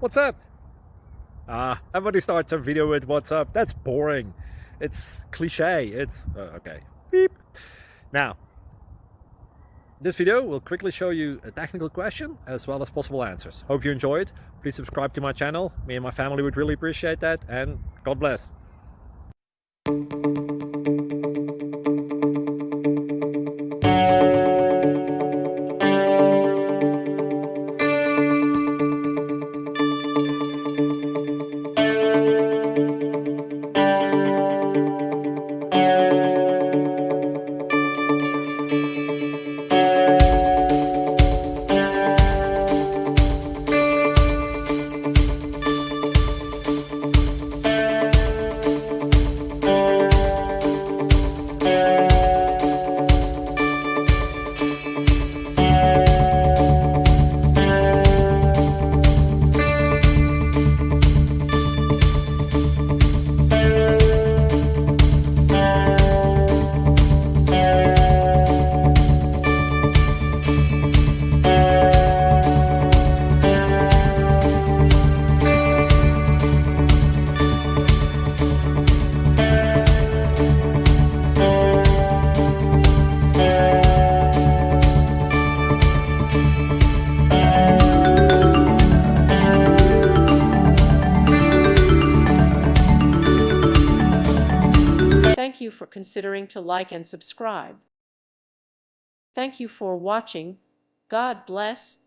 What's up? Everybody starts a video with what's up. That's boring. It's cliche. It's okay. Beep. Now, this video will quickly show you a technical question as well as possible answers. Hope you enjoyed. Please subscribe to my channel. Me and my family would really appreciate that, and God bless. Thank you for considering to like and subscribe. Thank you for watching. God bless.